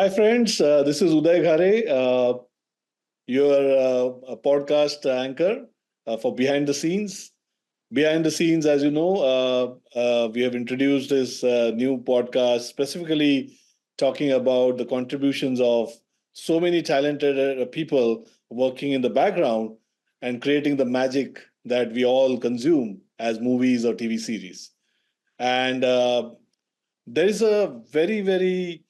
Hi, friends. This is Uday Ghare, your a podcast anchor for Behind the Scenes. Behind the Scenes, as you know, we have introduced this new podcast specifically talking about the contributions of so many talented people working in the background and creating the magic that we all consume as movies or TV series. And there is a very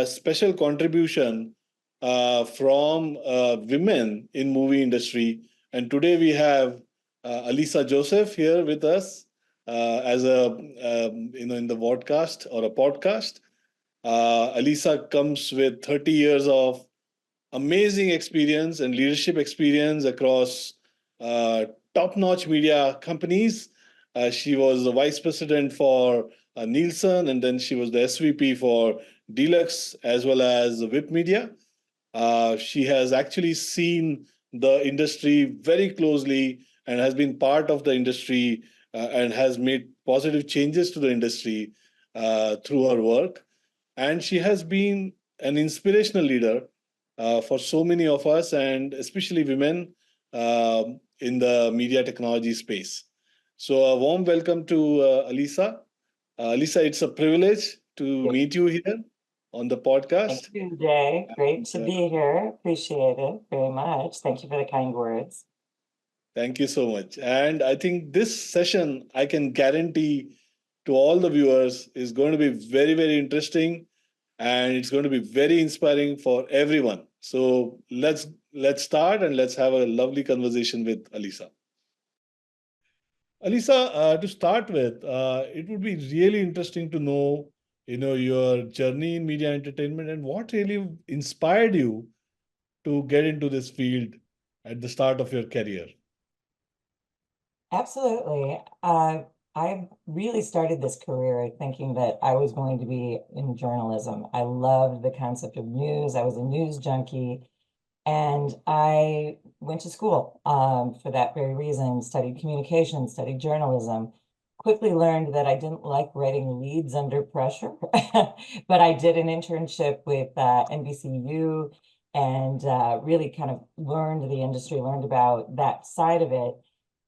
special contribution from women in movie industry, and today we have Alisa Joseph here with us as a in the podcast or a podcast. Alisa comes with 30 years of amazing experience and leadership experience across uh, top-notch media companies. She was the vice president for Nielsen, and then she was the SVP for Deluxe as well as VIP Media. She has actually seen the industry very closely and has been part of the industry and has made positive changes to the industry through her work. And she has been an inspirational leader for so many of us, and especially women in the media technology space. So, a warm welcome to Alisa. Alisa, it's a privilege to meet you here on the Thank podcast. you, Uday. Great to Uh, be here. Appreciate it very much. Thank you for the kind words. Thank you so much. And I think this session, I can guarantee to all the viewers, is going to be very interesting, and it's going to be very inspiring for everyone. So let's start and let's have a lovely conversation with Alisa. Alisa, to start with, it would be really interesting to know, your journey in media entertainment and what really inspired you to get into this field at the start of your career. Absolutely. I really started this career thinking that I was going to be in journalism. I loved the concept of news. I was a news junkie. And I went to school for that very reason, studied communication, studied journalism. Quickly learned that I didn't like writing leads under pressure, but I did an internship with NBCU and really kind of learned the industry, learned about that side of it.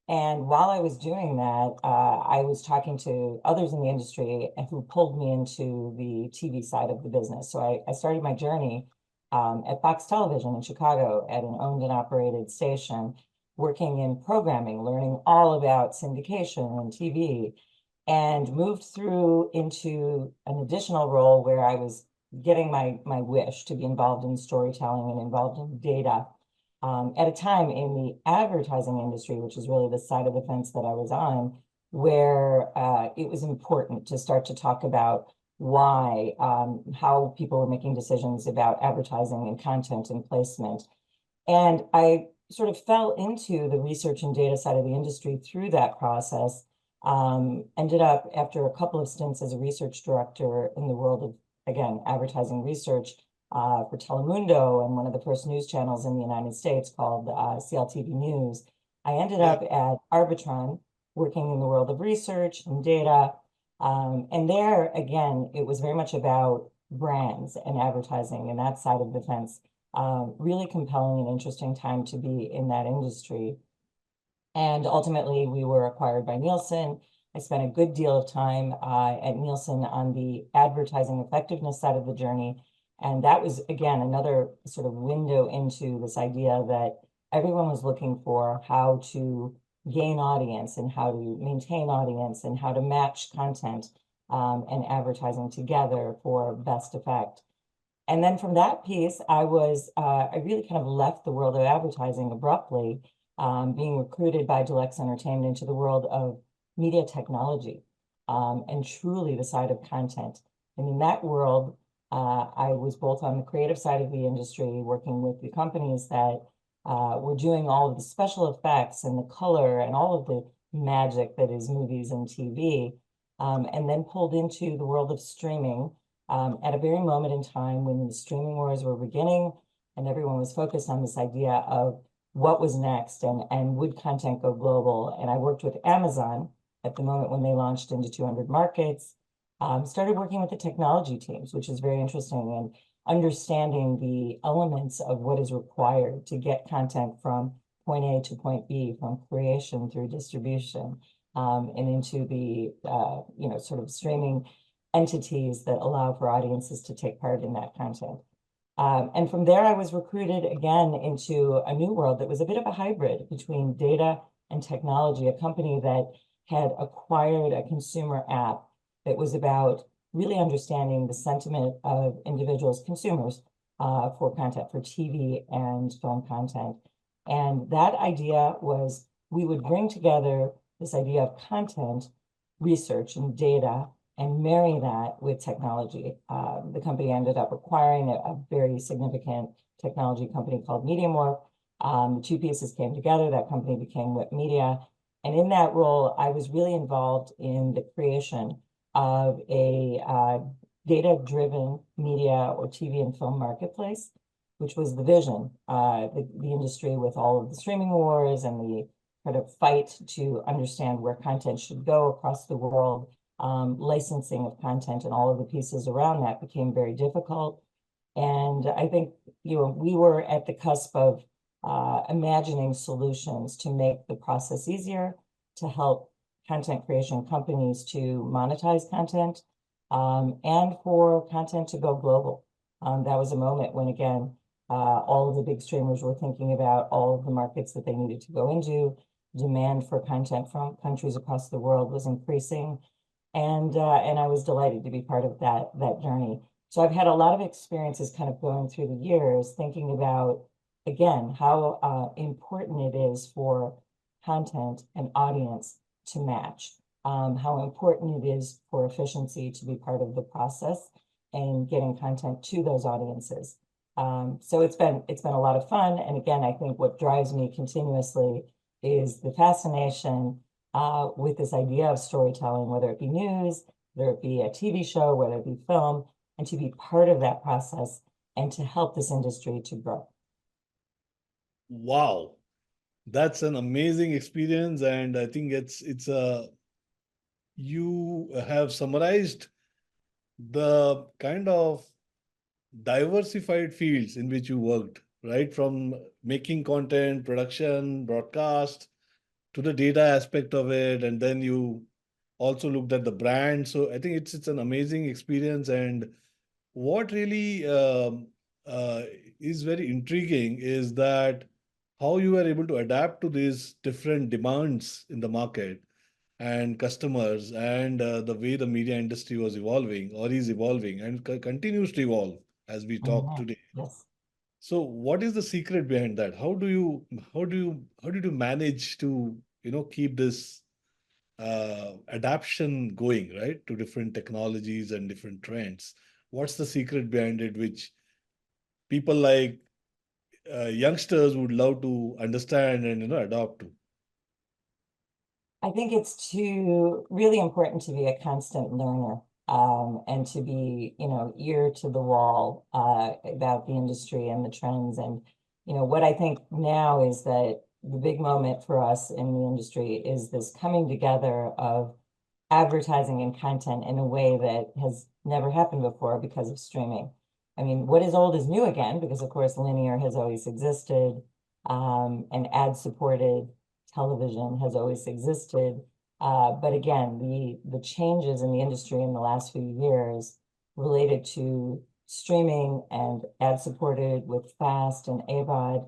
And while I was doing that, I was talking to others in the industry who pulled me into the TV side of the business. So I started my journey at Fox Television in Chicago at an owned and operated station, working in programming, learning all about syndication and TV, and moved through into an additional role where I was getting my wish to be involved in storytelling and involved in data at a time in the advertising industry, which is really the side of the fence that I was on, where it was important to start to talk about why, how people were making decisions about advertising and content and placement. And I sort of fell into the research and data side of the industry through that process. Ended up after a couple of stints as a research director in the world of, again, advertising research for Telemundo and one of the first news channels in the United States called CLTV News. I ended up at Arbitron working in the world of research and data. And there, again, it was very much about brands and advertising and that side of the fence. Really compelling and interesting time to be in that industry. And ultimately, we were acquired by Nielsen. I spent a good deal of time at Nielsen on the advertising effectiveness side of the journey. And that was, again, another sort of window into this idea that everyone was looking for how to gain audience and how to maintain audience and how to match content and advertising together for best effect. And then from that piece, I really kind of left the world of advertising abruptly, being recruited by Deluxe Entertainment into the world of media technology and truly the side of content. And in that world, I was both on the creative side of the industry, working with the companies that were doing all of the special effects and the color and all of the magic that is movies and TV, and then pulled into the world of streaming at a very moment in time when the streaming wars were beginning and everyone was focused on this idea of what was next and would content go global. And I worked with Amazon at the moment when they launched into 200 markets. Started working with the technology teams, which is very interesting. understanding the elements of what is required to get content from point A to point B, from creation through distribution, and into the sort of streaming entities that allow for audiences to take part in that content. And from there, I was recruited again into a new world that was a bit of a hybrid between data and technology, a company that had acquired a consumer app that was about really understanding the sentiment of individuals, consumers, for content, for TV and film content. And that idea was we would bring together this idea of content, research, and data, and marry that with technology. The company ended up acquiring a very significant technology company called MediaMorph. The two pieces came together. That company became Whip Media. And in that role, I was really involved in the creation of a data-driven media or TV and film marketplace, which was the vision. The industry with all of the streaming wars and the kind of fight to understand where content should go across the world, licensing of content and all of the pieces around that became very difficult. And I think, we were at the cusp of imagining solutions to make the process easier, to help content creation companies to monetize content, and for content to go global. That was a moment when, again, all of the big streamers were thinking about all of the markets that they needed to go into. Demand for content from countries across the world was increasing. And I was delighted to be part of that journey. So I've had a lot of experiences kind of going through the years, thinking about, again, how important it is for content and audience to match, how important it is for efficiency to be part of the process and getting content to those audiences. So it's been a lot of fun. And again, I think what drives me continuously is the fascination with this idea of storytelling, whether it be news, whether it be a TV show, whether it be film, and to be part of that process and to help this industry to grow. Wow, that's an amazing experience, and I think it's a you have summarized the kind of diversified fields in which you worked, right? From making content, production, broadcast, to the data aspect of it, and then you also looked at the brand. So I think it's an amazing experience. And what really uh, is very intriguing is that how you were able to adapt to these different demands in the market and customers, and the way the media industry was evolving or is evolving and continues to evolve as we talk Mhm. today. Yes. So what is the secret behind that? How did you manage to keep this adaptation going, right, to different technologies and different trends? What's the secret behind it, which people like youngsters would love to understand and adopt to? I think it's really important to be a constant learner, and to be, ear to the wall about the industry and the trends. And, what I think now is that the big moment for us in the industry is this coming together of advertising and content in a way that has never happened before because of streaming. I mean, what is old is new again, because of course linear has always existed, and ad-supported television has always existed. But again, the changes in the industry in the last few years related to streaming and ad-supported with FAST and AVOD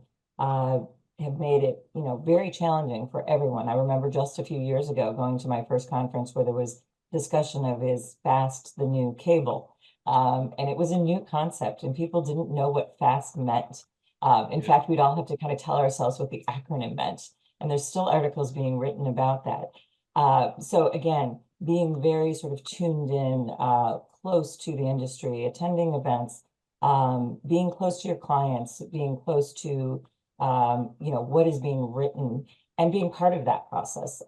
have made it, very challenging for everyone. I remember just a few years ago going to my first conference where there was discussion of, is FAST the new cable? And it was a new concept and people didn't know what FAST meant. In fact, we'd all have to kind of tell ourselves what the acronym meant. And there's still articles being written about that. So again, being very sort of tuned in, close to the industry, attending events, being close to your clients, being close to what is being written, and being part of that process,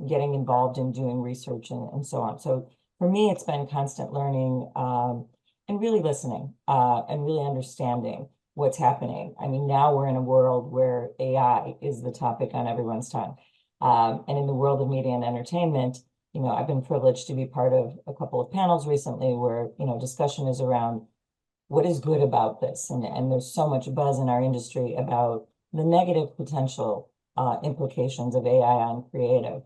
getting involved in doing research and so on. So for me, it's been constant learning, and really listening, and really understanding what's happening. I mean, now we're in a world where AI is the topic on everyone's tongue. And in the world of media and entertainment, I've been privileged to be part of a couple of panels recently where, discussion is around what is good about this? And there's so much buzz in our industry about the negative potential implications of AI on creative.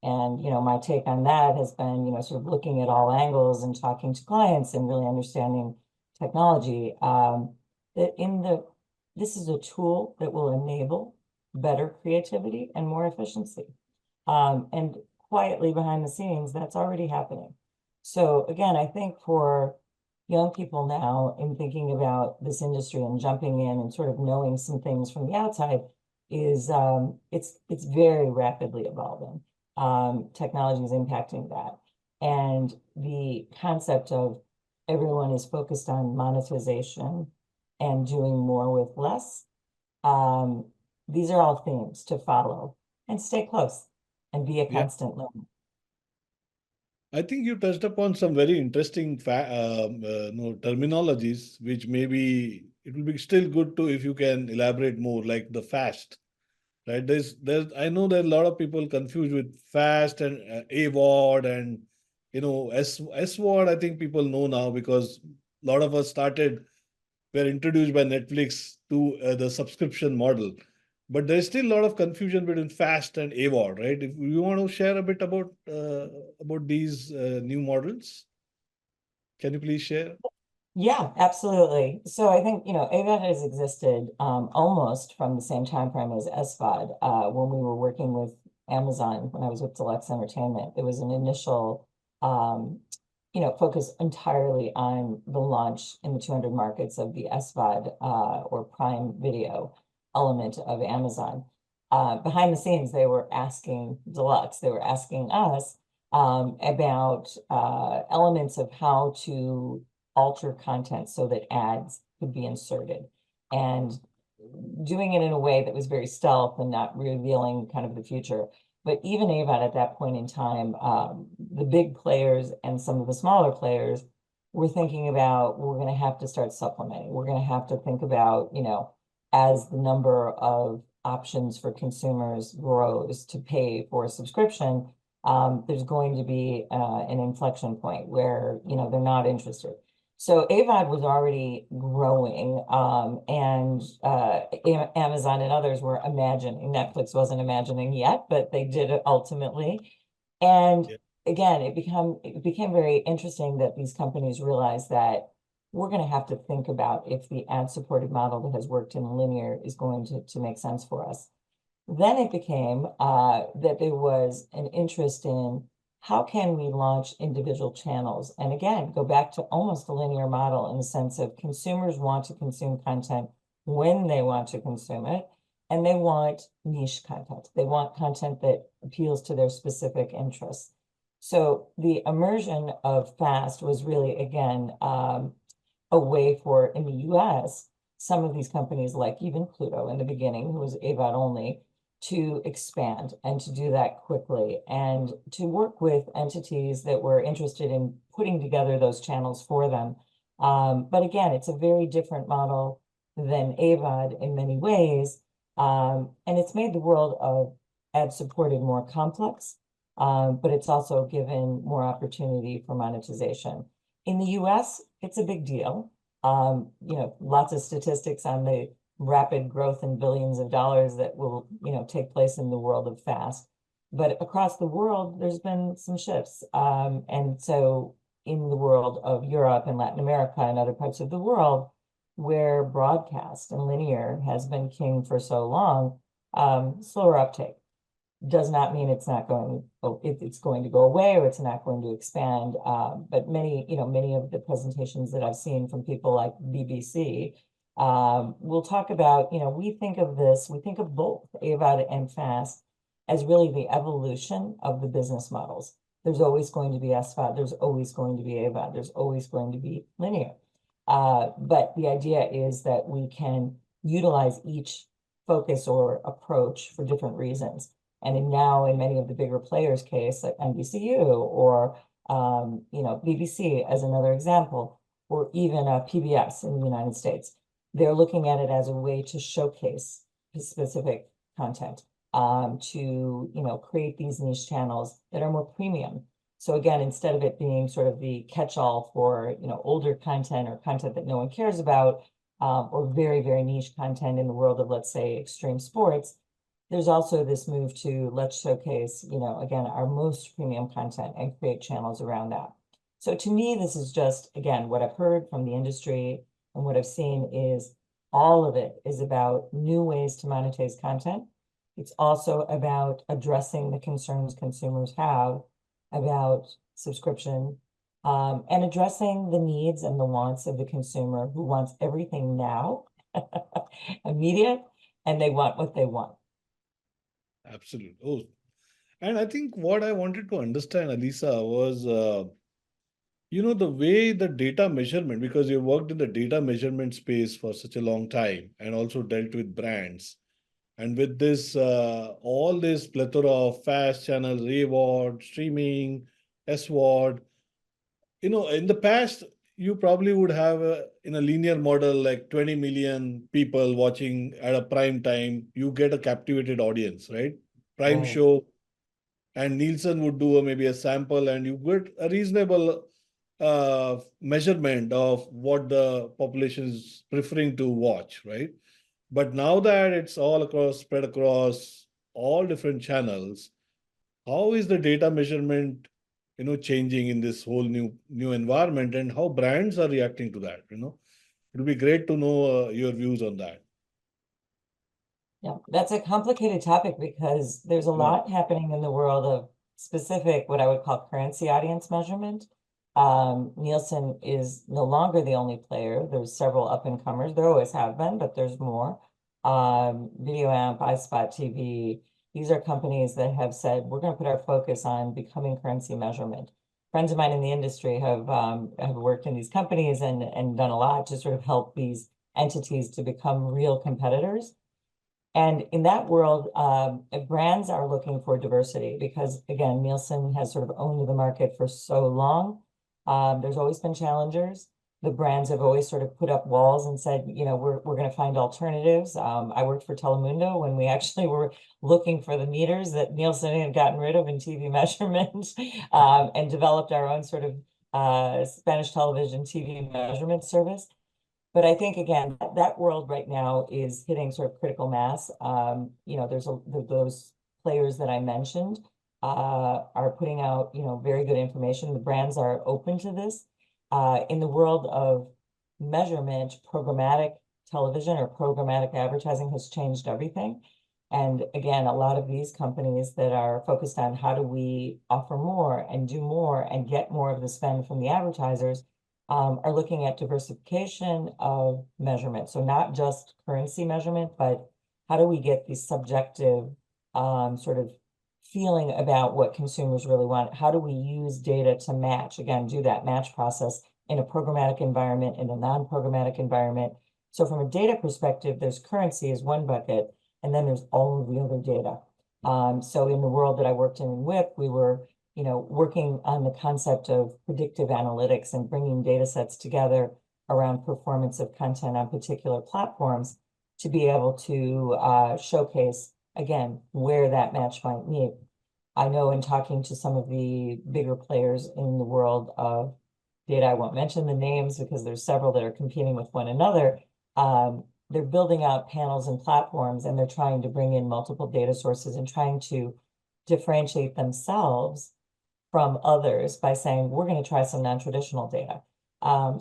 And, my take on that has been, sort of looking at all angles and talking to clients and really understanding technology. That this is a tool that will enable better creativity and more efficiency. And quietly behind the scenes, that's already happening. So again, I think for young people now in thinking about this industry and jumping in and sort of knowing some things from the outside is it's very rapidly evolving. Technology is impacting that. And the concept of everyone is focused on monetization and doing more with less. These are all themes to follow and stay close and be a Yeah. constant learner. I think you touched upon some very interesting terminologies, which maybe it will be still good to if you can elaborate more, like the fast, right? There's I know that a lot of people confuse with fast and AVOD and SVOD. I think people know now because a lot of us were introduced by Netflix to the subscription model. But there's still a lot of confusion between fast and AVOD, right? If you want to share a bit about these new models, can you please share? Yeah, absolutely. So I think, AVOD has existed almost from the same time frame as SVOD. When we were working with Amazon, when I was with Deluxe Entertainment, there was an initial, focus entirely on the launch in the 200 markets of the SVOD or Prime Video element of Amazon. Behind the scenes, they were asking Deluxe, they were asking us about elements of how to alter content so that ads could be inserted, and doing it in a way that was very stealth and not revealing kind of the future. But even AVOD at that point in time, the big players and some of the smaller players were thinking about, we're going to have to start supplementing. We're going to have to think about, as the number of options for consumers grows to pay for a subscription, there's going to be an inflection point where, they're not interested. So AVOD was already growing, and Amazon and others were imagining. Netflix wasn't imagining yet, but they did it ultimately. And Yeah. again, it became very interesting that these companies realized that we're going to have to think about if the ad-supported model that has worked in linear is going to make sense for us. Then it became that there was an interest in how can we launch individual channels? And again, go back to almost a linear model in the sense of consumers want to consume content when they want to consume it, and they want niche content. They want content that appeals to their specific interests. So the immersion of FAST was really, again, a way for, in the US, some of these companies, like even Pluto in the beginning, who was AVOD only, to expand and to do that quickly and to work with entities that were interested in putting together those channels for them. But again, it's a very different model than AVOD in many ways. And it's made the world of ad-supported more complex, but it's also given more opportunity for monetization. In the US, it's a big deal. Lots of statistics on the rapid growth in billions of dollars that will, take place in the world of FAST. But across the world, there's been some shifts. And so in the world of Europe and Latin America and other parts of the world, where broadcast and linear has been king for so long, slower uptake does not mean it's not going, it's going to go away or it's not going to expand. But many of the presentations that I've seen from people like BBC we'll talk about, we think of both AVOD and FAST as really the evolution of the business models. There's always going to be SVOD, there's always going to be AVOD, there's always going to be linear. But the idea is that we can utilize each focus or approach for different reasons. And now in many of the bigger players' case, like NBCU or BBC as another example, or even PBS in the United States, they're looking at it as a way to showcase specific content, to create these niche channels that are more premium. So again, instead of it being sort of the catch-all for, older content or content that no one cares about, or very, very niche content in the world of, let's say, extreme sports, there's also this move to let's showcase, again, our most premium content and create channels around that. So to me, this is just, again, what I've heard from the industry and what I've seen is all of it is about new ways to monetize content. It's also about addressing the concerns consumers have about subscription, and addressing the needs and the wants of the consumer who wants everything now, immediate, and they want what they want. Absolutely. Oh, and I think what I wanted to understand, Alisa, was the way the data measurement, because you worked in the data measurement space for such a long time and also dealt with brands. And with this, all this plethora of fast channels, AVOD, streaming, SVOD, in the past, you probably would have in a linear model like 20 million people watching at a prime time. You get a captivated audience, right? Prime Right. show, and Nielsen would do maybe a sample, and you get a reasonable measurement of what the population is preferring to watch, right? But now that it's all across, spread across all different channels, how is the data measurement, changing in this whole new environment, and how brands are reacting to that? It would be great to know your views on that. Yeah, that's a complicated topic because there's a Yeah. lot happening in the world of specific, what I would call currency audience measurement. Nielsen is no longer the only player. There's several up and comers. There always have been, but there's more. Video Amp, iSpot TV. These are companies that have said, we're going to put our focus on becoming currency measurement. Friends of mine in the industry have worked in these companies and done a lot to sort of help these entities to become real competitors. And in that world, brands are looking for diversity because, again, Nielsen has sort of owned the market for so long. There's always been challengers. The brands have always sort of put up walls and said, we're going to find alternatives. I worked for Telemundo when we actually were looking for the meters that Nielsen had gotten rid of in TV measurement, and developed our own sort of Spanish television TV measurement service. But I think, again, that world right now is hitting sort of critical mass. There's those players that I mentioned are putting out, very good information. The brands are open to this. In the world of measurement, programmatic television or programmatic advertising has changed everything. And again, a lot of these companies that are focused on how do we offer more and do more and get more of the spend from the advertisers, are looking at diversification of measurement. So not just currency measurement, but how do we get the subjective sort of feeling about what consumers really want? How do we use data to match, again, do that match process in a programmatic environment, in a non-programmatic environment? So from a data perspective, there's currency is one bucket, and then there's all of the other data. So in the world that I worked in WIP, we were working on the concept of predictive analytics and bringing data sets together around performance of content on particular platforms to be able to showcase, again, where that match might meet. I know in talking to some of the bigger players in the world of data, I won't mention the names because there's several that are competing with one another. They're building out panels and platforms, and they're trying to bring in multiple data sources and trying to differentiate themselves from others by saying, we're going to try some non-traditional data.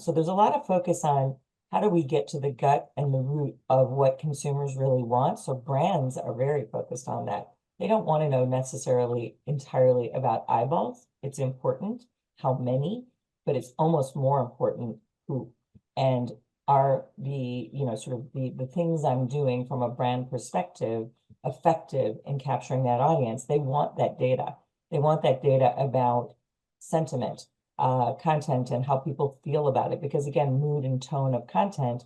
So there's a lot of focus on how do we get to the gut and the root of what consumers really want. So brands are very focused on that. They don't want to know necessarily entirely about eyeballs. It's important how many, but it's almost more important who. And are the, sort of the things I'm doing from a brand perspective effective in capturing that audience? They want that data. They want that data about sentiment, content, and how people feel about it. Because again, mood and tone of content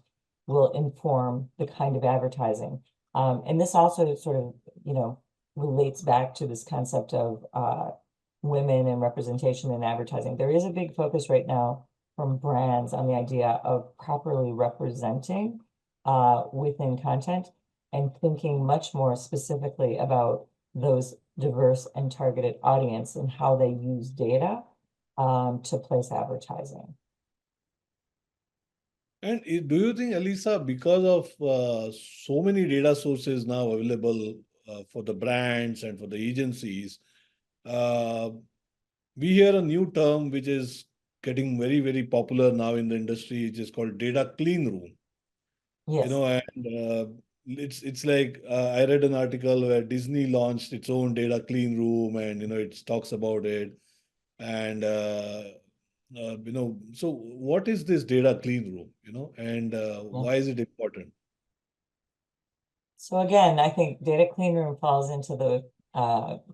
will inform the kind of advertising. And this also sort of, relates back to this concept of women and representation in advertising. There is a big focus right now from brands on the idea of properly representing within content and thinking much more specifically about those diverse and targeted audience and how they use data to place advertising. And do you think, Alisa, because of so many data sources now available for the brands and for the agencies, uh, we hear a new term which is getting very, very popular now in the industry, which is called data clean room. Yes. And it's like I read an article where Disney launched its own data clean room, and it talks about it. And so what is this data clean room? And Yeah. why is it important? So again, I think data clean room falls into the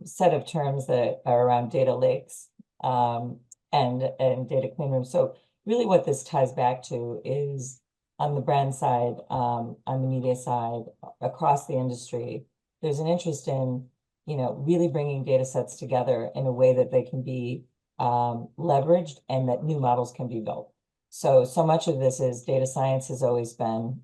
set of terms that are around data lakes and data clean room. So really what this ties back to is on the brand side, on the media side, across the industry, there's an interest in, really bringing data sets together in a way that they can be leveraged and that new models can be built. So much of this is data science has always been,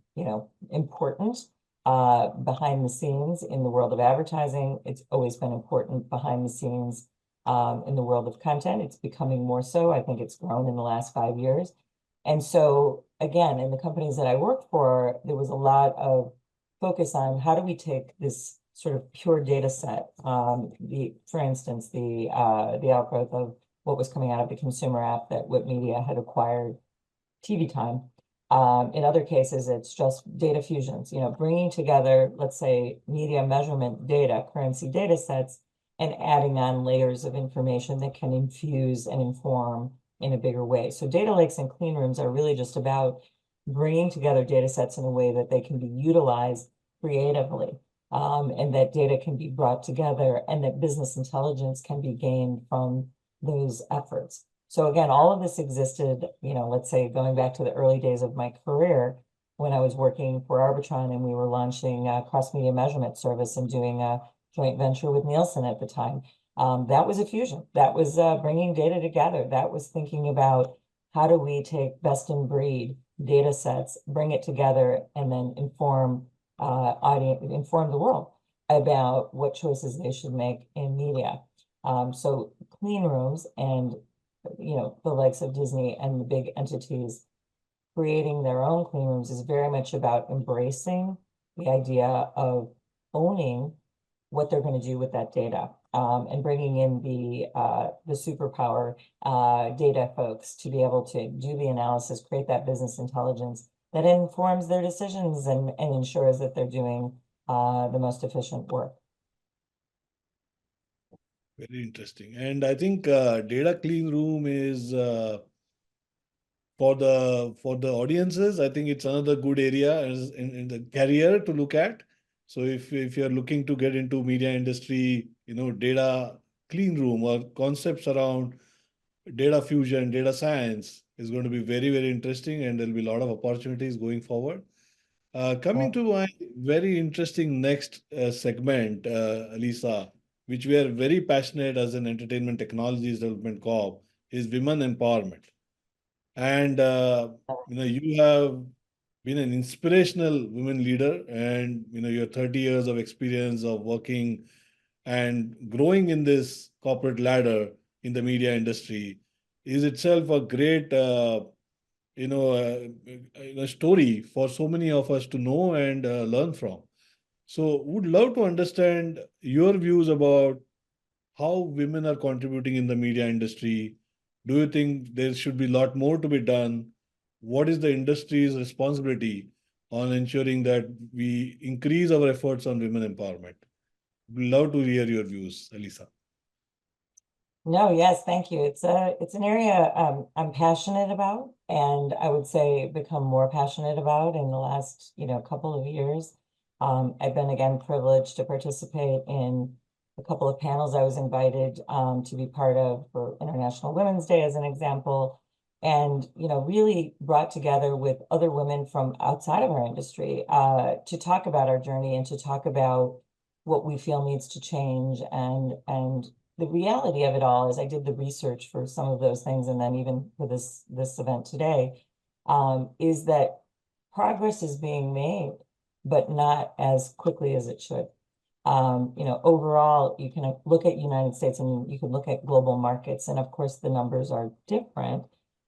important behind the scenes in the world of advertising. It's always been important behind the scenes in the world of content. It's becoming more so. I think it's grown in the last 5 years. And so again, in the companies that I worked for, there was a lot of focus on how do we take this sort of pure data set, for instance, the outgrowth of what was coming out of the consumer app that Whip Media had acquired, TV time. In other cases, it's just data fusions, bringing together, let's say, media measurement data, currency data sets, and adding on layers of information that can infuse and inform in a bigger way. So data lakes and clean rooms are really just about bringing together data sets in a way that they can be utilized creatively, and that data can be brought together and that business intelligence can be gained from those efforts. So again, all of this existed, let's say going back to the early days of my career when I was working for Arbitron and we were launching a cross-media measurement service and doing a joint venture with Nielsen at the time. That was a fusion. That was bringing data together. That was thinking about how do we take best in breed data sets, bring it together, and then inform the world about what choices they should make in media. So clean rooms and the likes of Disney and the big entities creating their own clean rooms is very much about embracing the idea of owning what they're going to do with that data, and bringing in the superpower data folks to be able to do the analysis, create that business intelligence that informs their decisions and ensures that they're doing the most efficient work. Very interesting. And I think data clean room is for the audiences. I think it's another good area in the career to look at. So if you're looking to get into media industry, data clean room or concepts around data fusion, data science is going to be very, very interesting, and there'll be a lot of opportunities going forward. Coming to my very interesting next segment, Alisa, which we are very passionate as an entertainment technologies development corp, is women empowerment. And you have been an inspirational women leader, and your 30 years of experience of working and growing in this corporate ladder in the media industry is itself a great story for so many of us to know and learn from. So would love to understand your views about how women are contributing in the media industry. Do you think there should be a lot more to be done? What is the industry's responsibility on ensuring that we increase our efforts on women empowerment? Love to hear your views, Alisa. No, yes, thank you. It's an area I'm passionate about, and I would say become more passionate about in the last, couple of years. I've been again privileged to participate in a couple of panels I was invited to be part of for International Women's Day as an example, and really brought together with other women from outside of our industry to talk about our journey and to talk about what we feel needs to change and the reality of it all is I did the research for some of those things, and then even for this event today, is that progress is being made, but not as quickly as it should. Overall, you can look at United States and you can look at global markets, and of course the numbers are different.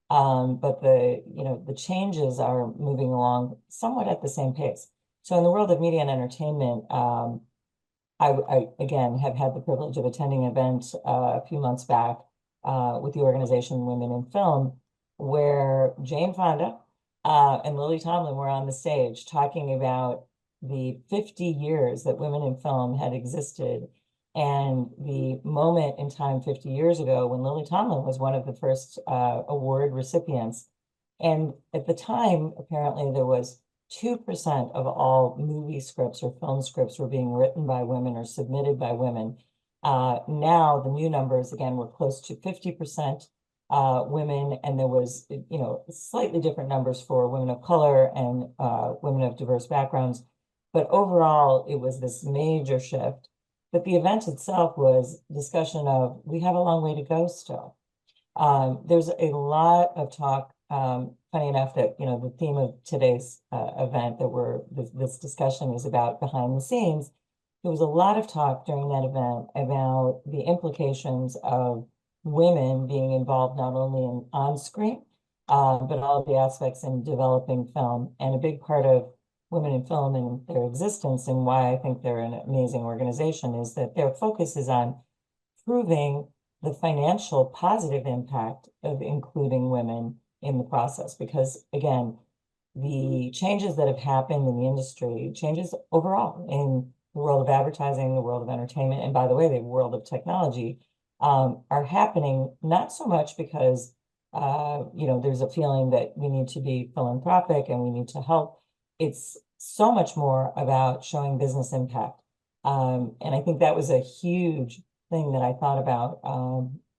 But the changes are moving along somewhat at the same pace. So in the world of media and entertainment, I again have had the privilege of attending an event a few months back with the organization Women in Film, where Jane Fonda and Lily Tomlin were on the stage talking about the 50 years that women in film had existed, and the moment in time 50 years ago when Lily Tomlin was one of the first award recipients. And at the time, apparently, there was 2% of all movie scripts or film scripts were being written by women or submitted by women. Now the new numbers, again, were close to 50% women, and there was, slightly different numbers for women of color and women of diverse backgrounds. But overall, it was this major shift. But the event itself was discussion of, we have a long way to go still. There's a lot of talk, funny enough, that, the theme of today's event this discussion is about behind the scenes. There was a lot of talk during that event about the implications of women being involved not only in on-screen, but all of the aspects in developing film. And a big part of Women in Film and their existence and why I think they're an amazing organization is that their focus is on proving the financial positive impact of including women in the process. Because again, the changes that have happened in the industry, changes overall in the world of advertising, the world of entertainment, and by the way, the world of technology, are happening not so much because there's a feeling that we need to be philanthropic and we need to help. It's so much more about showing business impact. And I think that was a huge thing that I thought about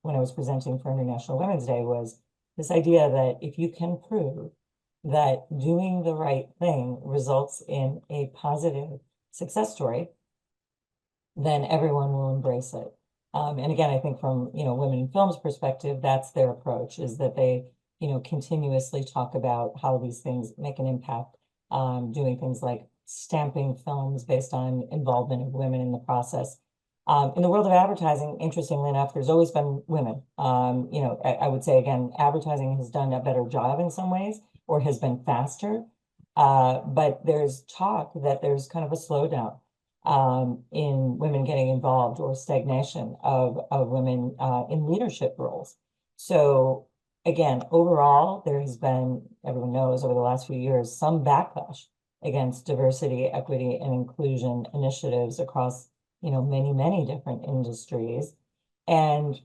when I was presenting for International Women's Day was this idea that if you can prove that doing the right thing results in a positive success story, then everyone will embrace it. And again, I think from, Women in Film's perspective, that's their approach, is that they, continuously talk about how these things make an impact, doing things like stamping films based on involvement of women in the process. In the world of advertising, interestingly enough, there's always been women. I would say, again, advertising has done a better job in some ways or has been faster. But there's talk that there's kind of a slowdown in women getting involved or stagnation of women in leadership roles. So again, overall, there has been, everyone knows over the last few years, some backlash against diversity, equity, and inclusion initiatives across, many, many different industries. And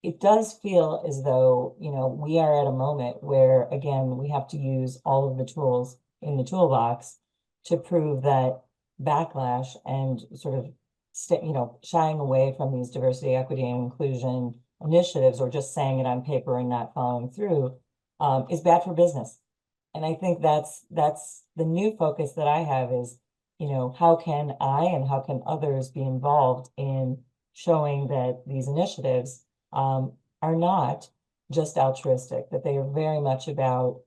it does feel as though, we are at a moment where, again, we have to use all of the tools in the toolbox to prove that backlash and sort of, shying away from these diversity, equity, and inclusion initiatives or just saying it on paper and not following through is bad for business. And I think that's the new focus that I have is, how can I and how can others be involved in showing that these initiatives are not just altruistic, that they are very much about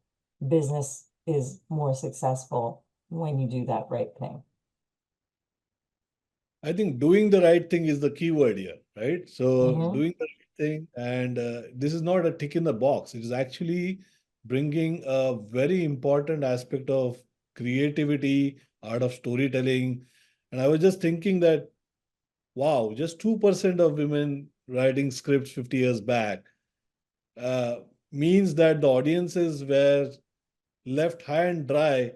business is more successful when you do that right thing. I think doing the right thing is the key word here, right? So Mhm. doing the right thing, and this is not a tick in the box. It is actually bringing a very important aspect of creativity, art of storytelling. And I was just thinking that, wow, just 2% of women writing scripts 50 years back uh, means that the audiences were left high and dry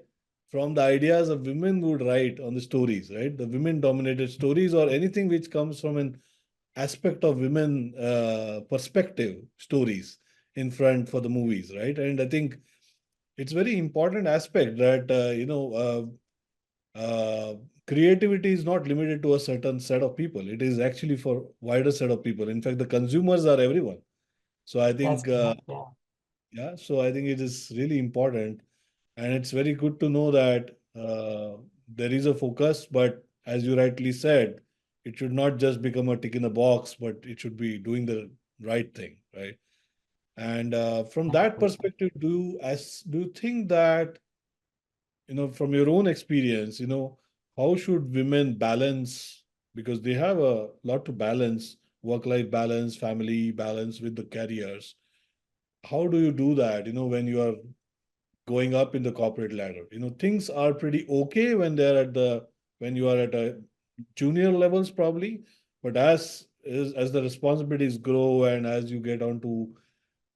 from the ideas of women would write on the stories, right? The women dominated stories or anything which comes from an aspect of women perspective stories in front for the movies, right? And I think it's very important aspect that, creativity is not limited to a certain set of people. It is actually for wider set of people. In fact, the consumers are everyone. So I That's think, correct, yeah. yeah, so I think it is really important. And it's very good to know that there is a focus, but as you rightly said, it should not just become a tick in the box, but it should be doing the right thing, right? And from that Absolutely. perspective, do you think that, from your own experience, how should women balance because they have a lot to balance, work-life balance, family balance with the careers. How do you do that, when you are going up in the corporate ladder? Things are pretty okay when you are at a junior levels probably, but as the responsibilities grow and as you get onto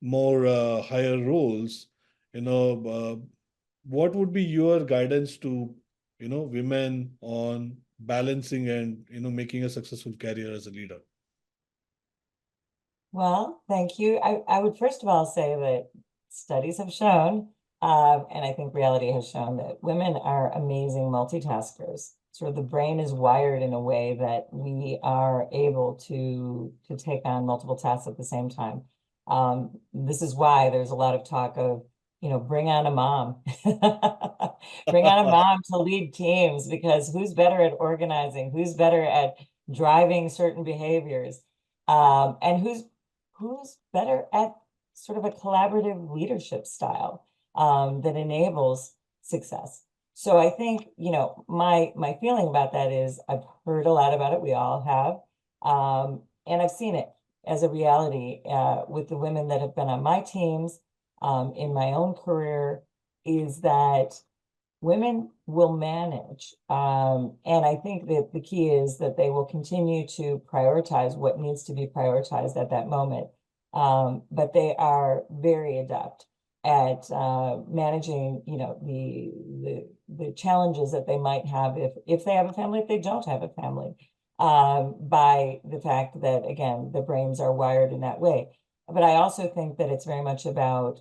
more higher roles, you know, what would be your guidance to, women on balancing and, making a successful career as a leader? Well, thank you. I would first of all say that studies have shown, and I think reality has shown that women are amazing multitaskers. Sort of the brain is wired in a way that we are able to take on multiple tasks at the same time. This is why there's a lot of talk of, bring on a mom. Bring on a mom to lead teams, because who's better at organizing? Who's better at driving certain behaviors? And who's better at sort of a collaborative leadership style that enables success. So I think, my feeling about that is I've heard a lot about it. We all have. And I've seen it as a reality with the women that have been on my teams in my own career, is that women will manage. And I think that the key is that they will continue to prioritize what needs to be prioritized at that moment. But they are very adept at managing, the challenges that they might have if they have a family, if they don't have a family, by the fact that, again, the brains are wired in that way. But I also think that it's very much about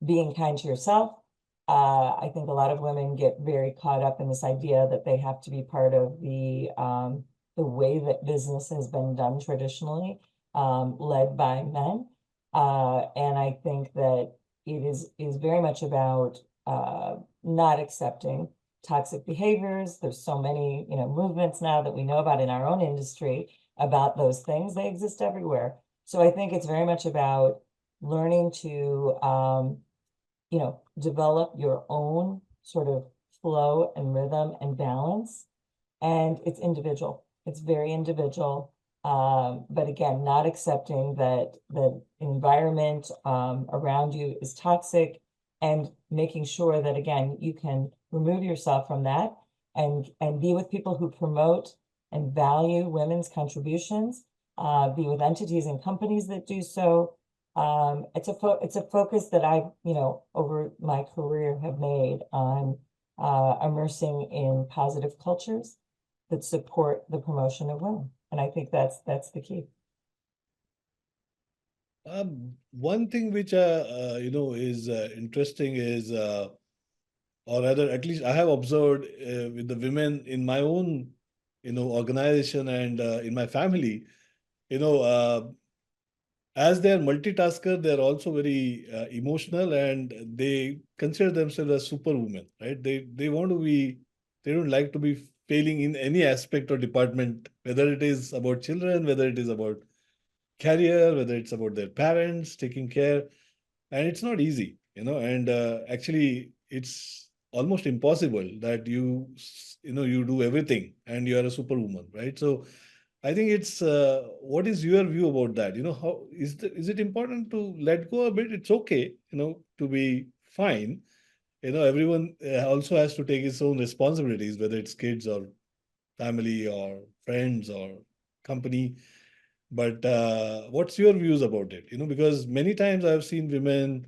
being kind to yourself. I think a lot of women get very caught up in this idea that they have to be part of the way that business has been done traditionally, led by men. And I think that it is very much about not accepting toxic behaviors. There's so many, movements now that we know about in our own industry about those things. They exist everywhere. So I think it's very much about learning to develop your own sort of flow and rhythm and balance. And it's individual. It's very individual. But again, not accepting that the environment around you is toxic, and making sure that, again, you can remove yourself from that and be with people who promote and value women's contributions, be with entities and companies that do so. It's a focus that I've, over my career have made on immersing in positive cultures that support the promotion of women. And I think that's the key. One thing which is interesting is, or rather, at least I have observed with the women in my own, organization and in my family, you know, as they are multitasker, they are also very emotional, and they consider themselves as superwomen, right? They want to be, they don't like to be failing in any aspect or department, whether it is about children, whether it is about career, whether it's about their parents taking care, and it's not easy, and actually it's almost impossible that you do everything and you are a superwoman, right? So I think it's what is your view about that? How is it important to let go a bit? It's okay, to be fine. Everyone also has to take his own responsibilities, whether it's kids or family or friends or company. But what's your views about it? Because many times I've seen women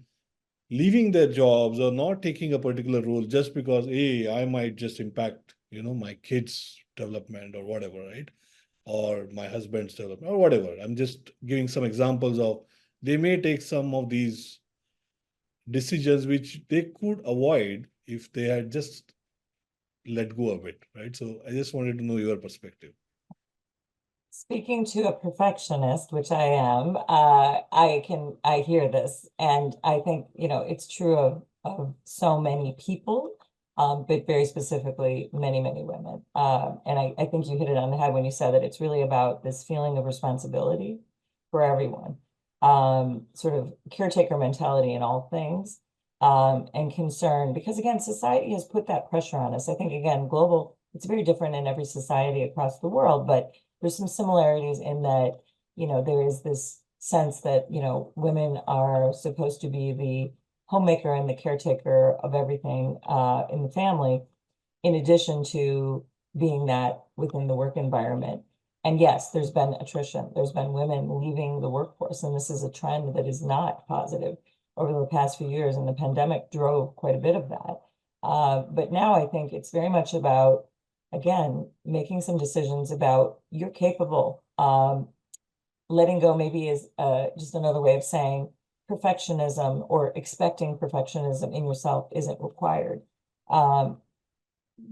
leaving their jobs or not taking a particular role just because, hey, I might just impact, my kids' development or whatever, right? Or my husband's development or whatever. I'm just giving some examples of they may take some of these decisions which they could avoid if they had just let go of it, right? So I just wanted to know your perspective. Speaking to a perfectionist, which I am, I hear this, and I think, it's true of so many people, but very specifically, many, many women. And I think you hit it on the head when you said that it's really about this feeling of responsibility for everyone, sort of caretaker mentality in all things, and concern, because again, society has put that pressure on us. I think, again, global it's very different in every society across the world, but there's some similarities in that, there is this sense that, women are supposed to be the homemaker and the caretaker of everything in the family, in addition to being that within the work environment. And yes, there's been attrition. There's been women leaving the workforce, and this is a trend that is not positive over the past few years, and the pandemic drove quite a bit of that. But now I think it's very much about, again, making some decisions about you're capable. Letting go maybe is just another way of saying perfectionism or expecting perfectionism in yourself isn't required.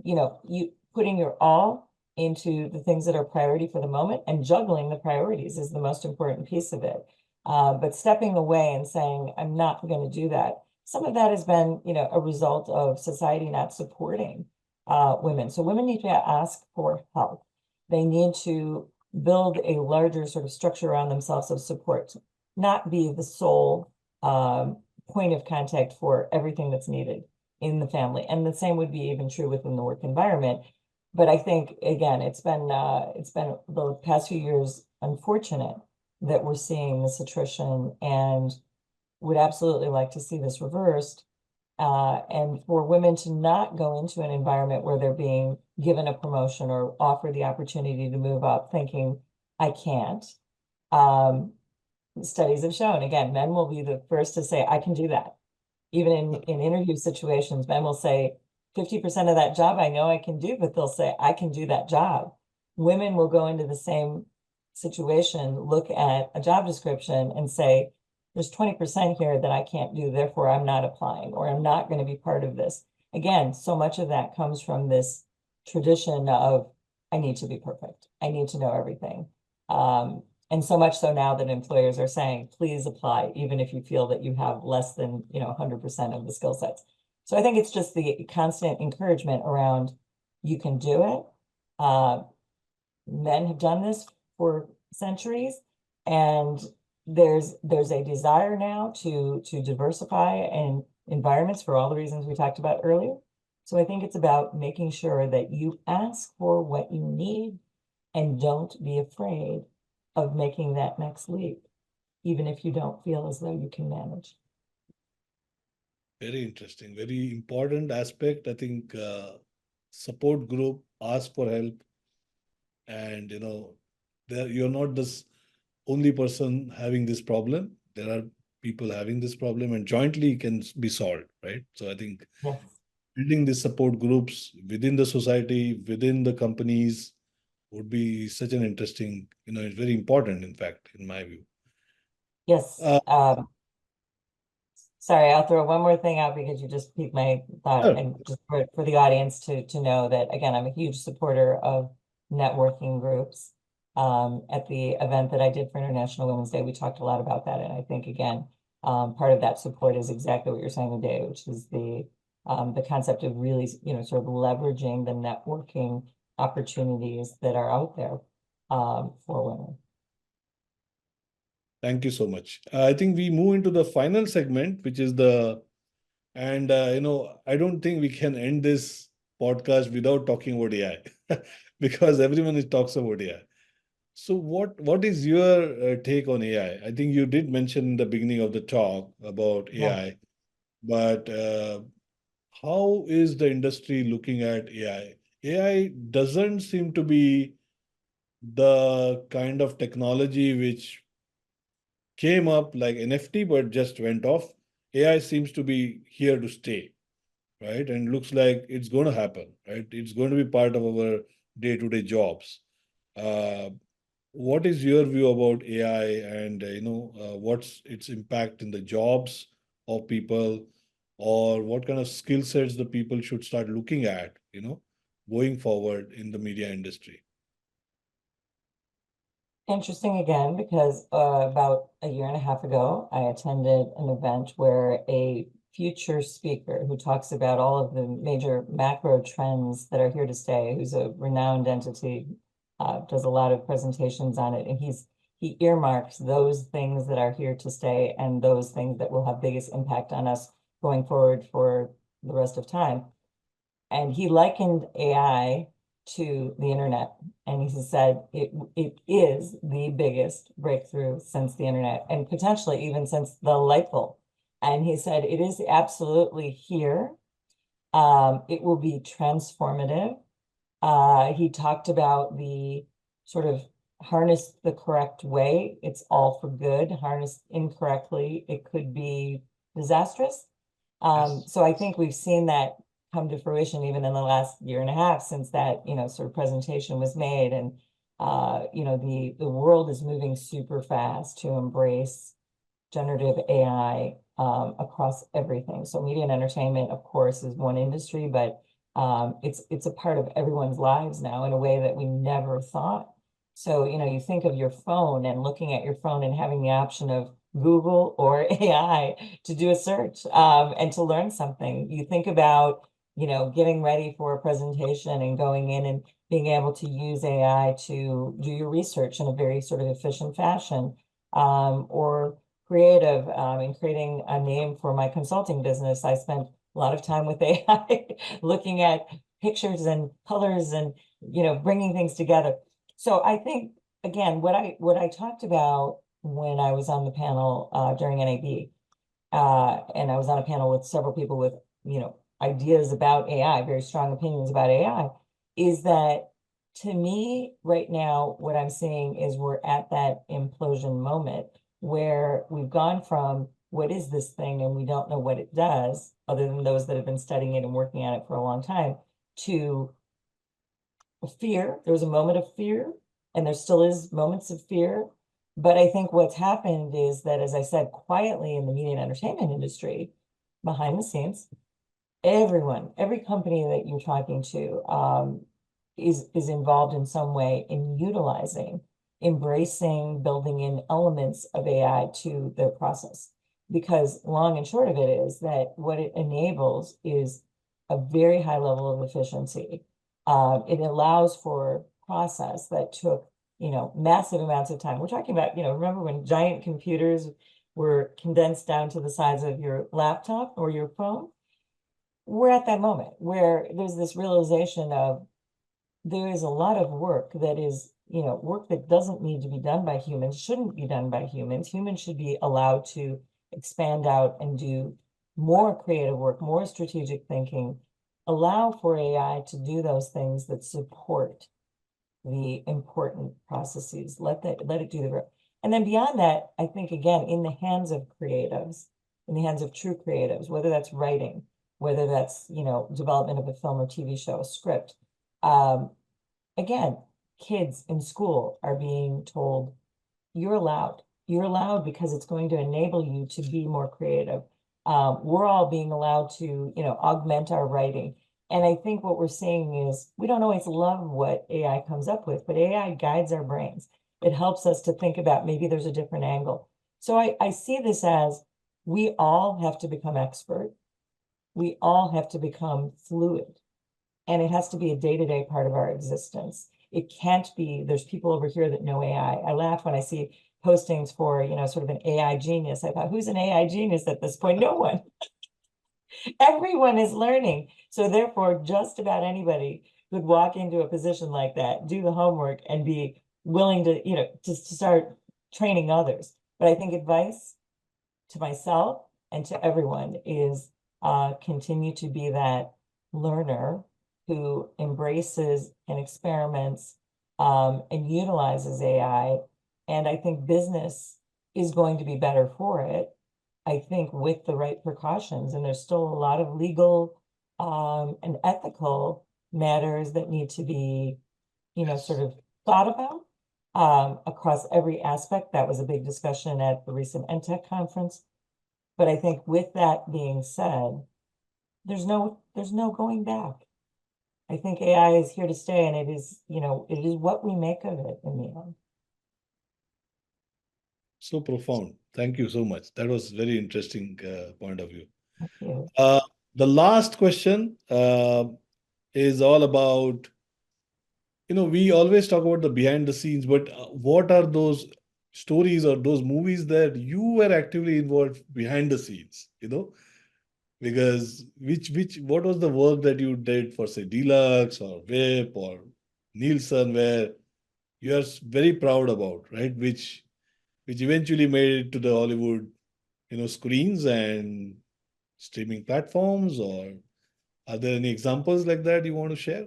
You putting your all into the things that are priority for the moment and juggling the priorities is the most important piece of it. But stepping away and saying, I'm not going to do that. Some of that has been, a result of society not supporting women. So women need to ask for help. They need to build a larger sort of structure around themselves of support, not be the sole point of contact for everything that's needed in the family. And the same would be even true within the work environment. But I think, again, it's been the past few years unfortunate that we're seeing this attrition, and would absolutely like to see this reversed. And for women to not go into an environment where they're being given a promotion or offered the opportunity to move up thinking, I can't. Studies have shown, again, men will be the first to say, I can do that. Even in interview situations, men will say, 50% of that job I know I can do, but they'll say, I can do that job. Women will go into the same situation, look at a job description and say, there's 20% here that I can't do, therefore I'm not applying, or I'm not going to be part of this. Again, so much of that comes from this tradition of, I need to be perfect. I need to know everything. And so much so now that employers are saying, please apply, even if you feel that you have less than 100% of the skill sets. So I think it's just the constant encouragement around, you can do it. Men have done this for centuries, and there's a desire now to diversify and environments for all the reasons we talked about earlier. So I think it's about making sure that you ask for what you need and don't be afraid of making that next leap, even if you don't feel as though you can manage. Very interesting, very important aspect. I think support group, ask for help, and you're not this only person having this problem. There are people having this problem, and jointly can be solved, right? So I think Yes. building these support groups within the society, within the companies, would be such an interesting, it's very important, in fact, in my view. Yes. Uh, Sorry, I'll throw one more thing out because you just piqued my thought, sure. and just for the audience to know that, again, I'm a huge supporter of networking groups. At the event that I did for International Women's Day, we talked a lot about that. And I think, again, part of that support is exactly what you're saying today, which is the concept of really, sort of leveraging the networking opportunities that are out there for women. Thank you so much. I think we move into the final segment, which is and I don't think we can end this podcast without talking about AI, because everyone talks about AI. So what is your take on AI? I think you did mention in the beginning of the talk about Yeah. AI, but how is the industry looking at AI? AI doesn't seem to be the kind of technology which came up like NFT, but just went off. AI seems to be here to stay, right? And looks like it's going to happen, right? It's going to be part of our day-to-day jobs. Uh, what is your view about AI, and what's its impact in the jobs of people, or what kind of skill sets the people should start looking at, going forward in the media industry? Interesting again, because about a year and a half ago, I attended an event where a future speaker who talks about all of the major macro trends that are here to stay, who's a renowned entity, does a lot of presentations on it, and he earmarks those things that are here to stay and those things that will have biggest impact on us going forward for the rest of time. And he likened AI to the internet. And he said it is the biggest breakthrough since the internet, and potentially even since the light bulb. And he said it is absolutely here. It will be transformative. He talked about the sort of harnessed the correct way, it's all for good. Harnessed incorrectly, it could be disastrous. Yes. So I think we've seen that come to fruition even in the last year and a half since that, sort of presentation was made. And the world is moving super fast to embrace generative AI across everything. So media and entertainment, of course, is one industry, but it's a part of everyone's lives now in a way that we never thought. So, you think of your phone and looking at your phone and having the option of Google or AI to do a search and to learn something. You think about, getting ready for a presentation and going in and being able to use AI to do your research in a very sort of efficient fashion, or creative in creating a name for my consulting business. I spent a lot of time with AI looking at pictures and colors and bringing things together. So I think again, what I talked about when I was on the panel during NAB, and I was on a panel with several people with ideas about AI, very strong opinions about AI, is that to me right now what I'm seeing is we're at that implosion moment where we've gone from what is this thing and we don't know what it does, other than those that have been studying it and working at it for a long time, to fear. There was a moment of fear, and there still is moments of fear. But I think what's happened is that, as I said, quietly in the media and entertainment industry, behind the scenes, everyone, every company that you're talking to is involved in some way in utilizing, embracing, building in elements of AI to their process. Because long and short of it is that what it enables is a very high level of efficiency. It allows for process that took, massive amounts of time. We're talking about, remember when giant computers were condensed down to the size of your laptop or your phone? We're at that moment where there's this realization of there is a lot of work that is, work that doesn't need to be done by humans, shouldn't be done by humans. Humans should be allowed to expand out and do more creative work, more strategic thinking, allow for AI to do those things that support the important processes. Let it do the work. And then beyond that, I think again, in the hands of creatives, in the hands of true creatives, whether that's writing, whether that's, development of a film or TV show, a script. Again, kids in school are being told, you're allowed. You're allowed because it's going to enable you to be more creative. We're all being allowed to, augment our writing. And I think what we're seeing is we don't always love what AI comes up with, but AI guides our brains. It helps us to think about maybe there's a different angle. So I see this as we all have to become expert. We all have to become fluid. And it has to be a day-to-day part of our existence. It can't be, there's people over here that know AI. I laugh when I see postings for, sort of an AI genius. I thought, who's an AI genius at this point? No one. Everyone is learning. So therefore, just about anybody could walk into a position like that, do the homework, and be willing to, to start training others. But I think advice to myself and to everyone is continue to be that learner who embraces and experiments and utilizes AI. And I think business is going to be better for it. I think with the right precautions, and there's still a lot of legal and ethical matters that need to be, sort of thought about across every aspect. That was a big discussion at the recent NTech conference. But I think with that being said, there's no going back. I think AI is here to stay, and it is what we make of it in the end. So profound. Thank you so much. That was very interesting point of view. Thank you. The last question is all about, we always talk about the behind the scenes, but what are those stories or those movies that you were actively involved behind the scenes, because what was the work that you did for, say, Deluxe or VIP or Nielsen, where you are very proud about, right? Which eventually made it to the Hollywood, screens and streaming platforms. Or are there any examples like that you want to share?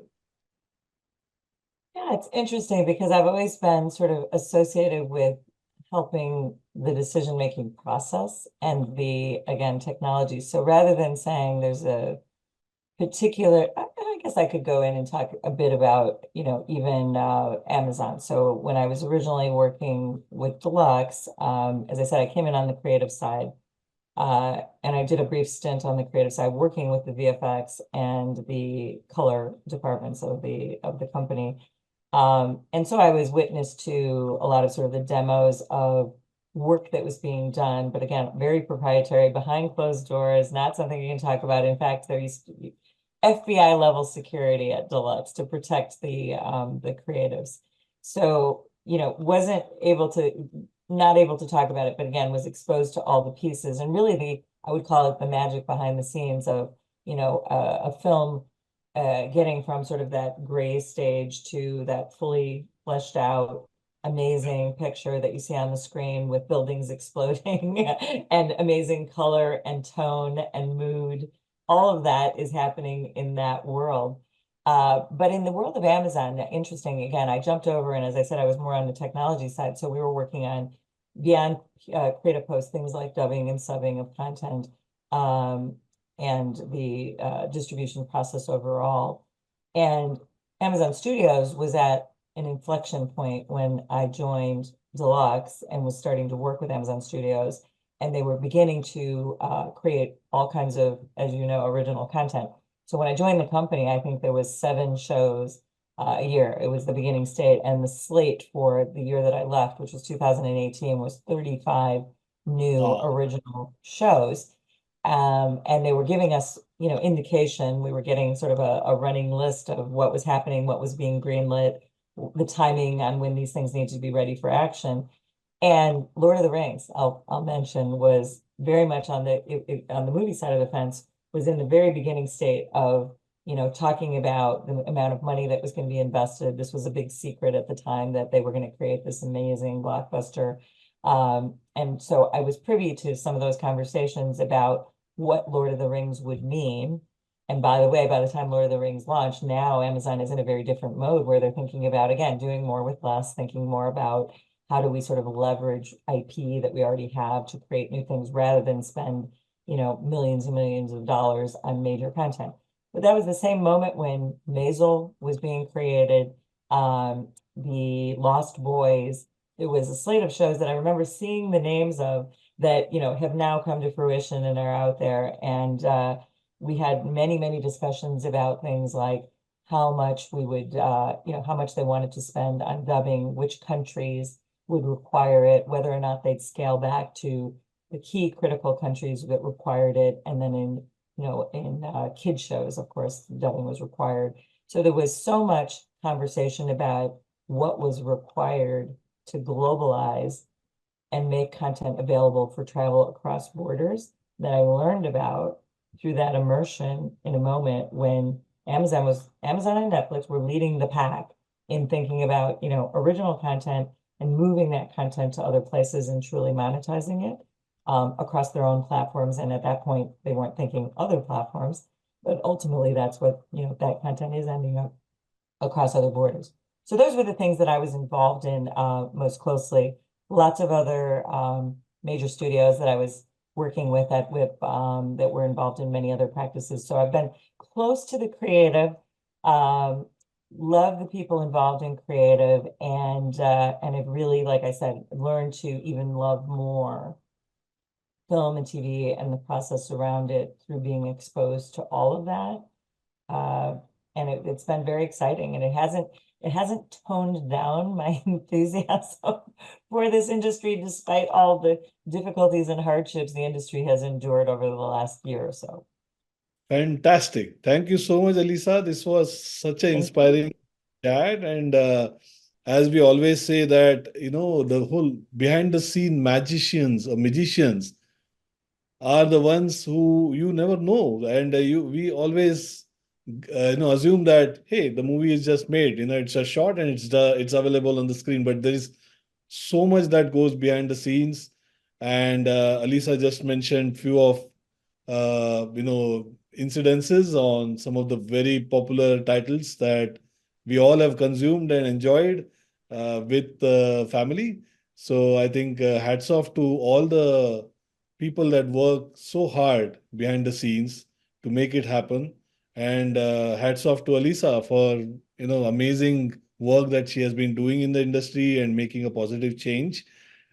Yeah, it's interesting because I've always been sort of associated with helping the decision-making process and again, technology. So rather than saying there's a particular, I guess I could go in and talk a bit about, even Amazon. So when I was originally working with Deluxe, as I said, I came in on the creative side. And I did a brief stint on the creative side, working with the VFX and the color departments of the company. And so I was witness to a lot of sort of the demos of work that was being done, but again, very proprietary, behind closed doors, not something you can talk about. In fact, there used to be FBI level security at Deluxe to protect the creatives. So, wasn't able to not able to talk about it, but again, was exposed to all the pieces and really I would call it the magic behind the scenes of, a film getting from sort of that gray stage to that fully fleshed out, amazing picture that you see on the screen with buildings exploding and amazing color and tone and mood. All of that is happening in that world. But in the world of Amazon, interesting, again, I jumped over and as I said, I was more on the technology side. So we were working on beyond creative posts, things like dubbing and subbing of content. And the distribution process overall. And Amazon Studios was at an inflection point when I joined Deluxe and was starting to work with Amazon Studios. And they were beginning to create all kinds of, as you know, original content. So when I joined the company, I think there was 7 shows a year. It was the beginning state. And the slate for the year that I left, which was 2018, was 35 new Wow. original shows. And they were giving us, indication. We were getting sort of a running list of what was happening, what was being greenlit, the timing on when these things needed to be ready for action. And Lord of the Rings, I'll mention, was very much on the movie side of the fence, was in the very beginning state of, talking about the amount of money that was going to be invested. This was a big secret at the time that they were going to create this amazing blockbuster. And so I was privy to some of those conversations about what Lord of the Rings would mean. And by the way, by the time Lord of the Rings launched, now Amazon is in a very different mode where they're thinking about, again, doing more with less, thinking more about how do we sort of leverage IP that we already have to create new things rather than spend, millions and millions of dollars on major content. But that was the same moment when Maisel was being created, the Lost Boys. It was a slate of shows that I remember seeing the names of that, have now come to fruition and are out there. And we had many, many discussions about things like how much we would, how much they wanted to spend on dubbing, which countries would require it, whether or not they'd scale back to the key critical countries that required it. And then in kid shows, of course, dubbing was required. So there was so much conversation about what was required to globalize and make content available for travel across borders that I learned about through that immersion in a moment when Amazon and Netflix were leading the pack in thinking about, original content and moving that content to other places and truly monetizing it across their own platforms. And at that point, they weren't thinking other platforms, but ultimately that's what, that content is ending up across other borders. So those were the things that I was involved in most closely. Lots of other major studios that I was working with at WIP that were involved in many other practices. So I've been close to the creative, love the people involved in creative, and have really, like I said, learned to even love more film and TV and the process around it through being exposed to all of that. And it's been very exciting, and it hasn't toned down my enthusiasm for this industry, despite all the difficulties and hardships the industry has endured over the last year or so. Fantastic. Thank you so much, Alisa. This was such an Thank you. inspiring chat. And as we always say that, the whole behind the scene magicians or magicians are the ones who you never know. And we always assume that, hey, the movie is just made, it's a shot and it's available on the screen, but there is so much that goes behind the scenes. And Alisa just mentioned few of incidences on some of the very popular titles that we all have consumed and enjoyed with the family. So I think hats off to all the people that work so hard behind the scenes to make it happen. And hats off to Alisa for amazing work that she has been doing in the industry and making a positive change.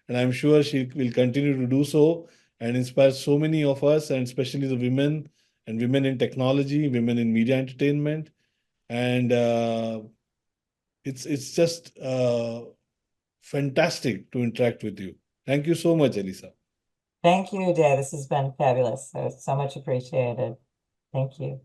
And I'm sure she will continue to do so and inspire so many of us, and especially the women and women in technology, women in media entertainment. And it's just fantastic to interact with you. Thank you so much, Elisa. Thank you, Uday. This has been fabulous. So much appreciated. Thank you.